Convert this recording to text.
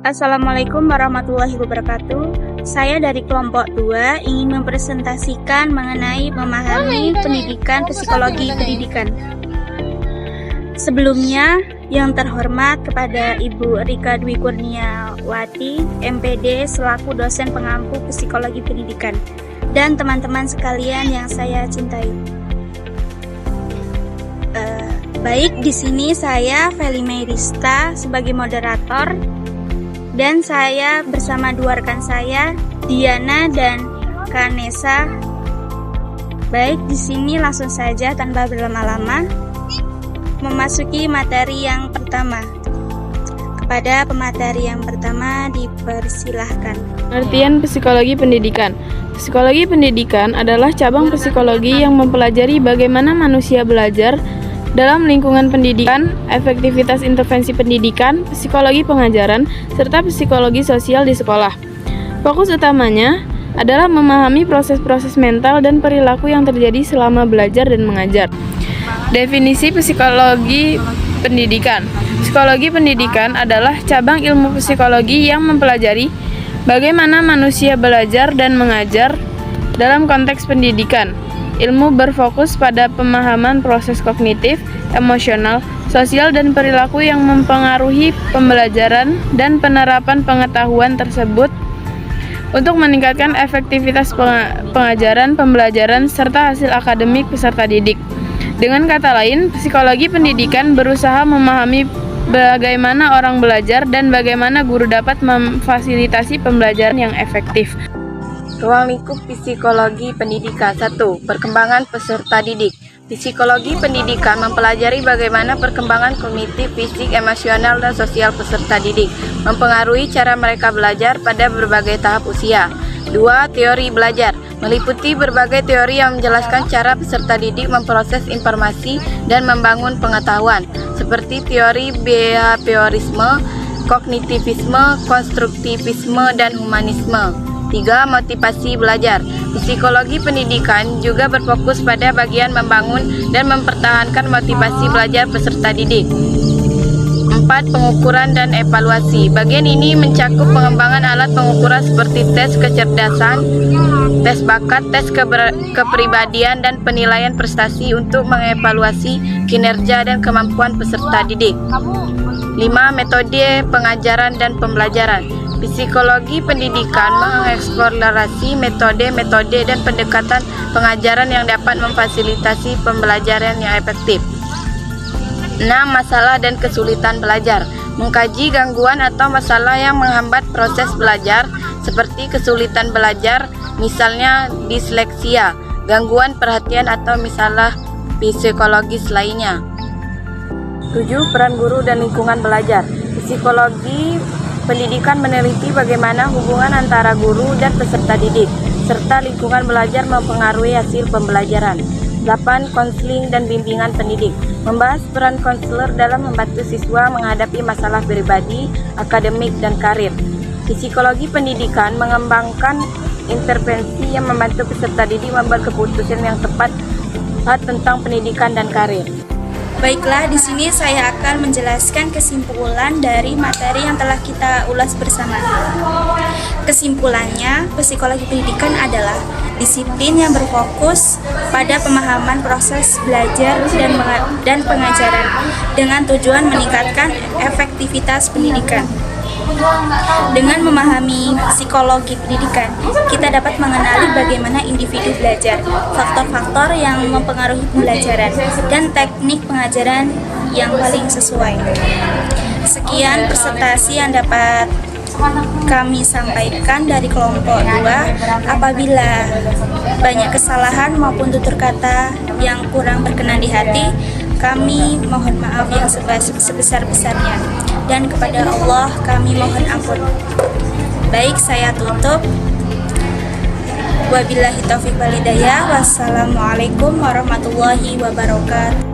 Assalamualaikum warahmatullahi wabarakatuh. Saya dari kelompok 2 ingin mempresentasikan mengenai memahami pendidikan psikologi pendidikan. Sebelumnya, yang terhormat kepada Ibu Rika Dwi Kurniawati, MPD selaku dosen pengampu psikologi pendidikan, dan teman-teman sekalian yang saya cintai. Baik, di sini saya Feli Meirista sebagai moderator. Dan saya bersama dua rekan saya, Diana dan Kanesa. Baik, di sini langsung saja tanpa berlama-lama memasuki materi yang pertama. Kepada pemateri yang pertama dipersilahkan. Pengertian psikologi pendidikan. Psikologi pendidikan adalah cabang psikologi yang mempelajari bagaimana manusia belajar dalam lingkungan pendidikan, efektivitas intervensi pendidikan, psikologi pengajaran, serta psikologi sosial di sekolah. Fokus utamanya adalah memahami proses-proses mental dan perilaku yang terjadi selama belajar dan mengajar. Definisi psikologi pendidikan. Psikologi pendidikan adalah cabang ilmu psikologi yang mempelajari bagaimana manusia belajar dan mengajar dalam konteks pendidikan. Ilmu berfokus pada pemahaman proses kognitif, emosional, sosial, dan perilaku yang mempengaruhi pembelajaran dan penerapan pengetahuan tersebut untuk meningkatkan efektivitas pengajaran, pembelajaran, serta hasil akademik peserta didik. Dengan kata lain, psikologi pendidikan berusaha memahami bagaimana orang belajar dan bagaimana guru dapat memfasilitasi pembelajaran yang efektif. Ruang lingkup psikologi pendidikan. 1. Perkembangan peserta didik. Psikologi pendidikan mempelajari bagaimana perkembangan kognitif, fisik, emosional, dan sosial peserta didik mempengaruhi cara mereka belajar pada berbagai tahap usia. 2. Teori belajar. Meliputi berbagai teori yang menjelaskan cara peserta didik memproses informasi dan membangun pengetahuan, seperti teori behaviorisme, kognitivisme, konstruktivisme, dan humanisme. 3. Motivasi belajar. Psikologi pendidikan juga berfokus pada bagian membangun dan mempertahankan motivasi belajar peserta didik. 4. Pengukuran dan evaluasi. Bagian ini mencakup pengembangan alat pengukuran seperti tes kecerdasan, tes bakat, tes kepribadian, dan penilaian prestasi untuk mengevaluasi kinerja dan kemampuan peserta didik. 5. Metode pengajaran dan pembelajaran. Psikologi pendidikan mengeksplorasi metode-metode dan pendekatan pengajaran yang dapat memfasilitasi pembelajaran yang efektif. 6. Masalah dan kesulitan belajar. Mengkaji gangguan atau masalah yang menghambat proses belajar, seperti kesulitan belajar, misalnya disleksia, gangguan perhatian, atau masalah psikologis lainnya. 7. Peran guru dan lingkungan belajar. Psikologi pendidikan meneliti bagaimana hubungan antara guru dan peserta didik, serta lingkungan belajar mempengaruhi hasil pembelajaran. 8. Konseling dan bimbingan pendidik. Membahas peran konselor dalam membantu siswa menghadapi masalah pribadi, akademik, dan karir. Psikologi pendidikan mengembangkan intervensi yang membantu peserta didik membuat keputusan yang tepat tentang pendidikan dan karir. Baiklah, di sini saya akan menjelaskan kesimpulan dari materi yang telah kita ulas bersama. Kesimpulannya, psikologi pendidikan adalah disiplin yang berfokus pada pemahaman proses belajar dan pengajaran dengan tujuan meningkatkan efektivitas pendidikan. Dengan memahami psikologi pendidikan, kita dapat mengenali bagaimana individu belajar, faktor-faktor yang mempengaruhi pembelajaran, dan teknik pengajaran yang paling sesuai. Sekian presentasi yang dapat kami sampaikan dari kelompok 2. Apabila banyak kesalahan maupun tutur kata yang kurang berkenan di hati, kami mohon maaf yang sebesar-besarnya, dan kepada Allah kami mohon ampun. Baik, saya tutup. Wabillahi taufiq wal hidayah. Wassalamualaikum warahmatullahi wabarakatuh.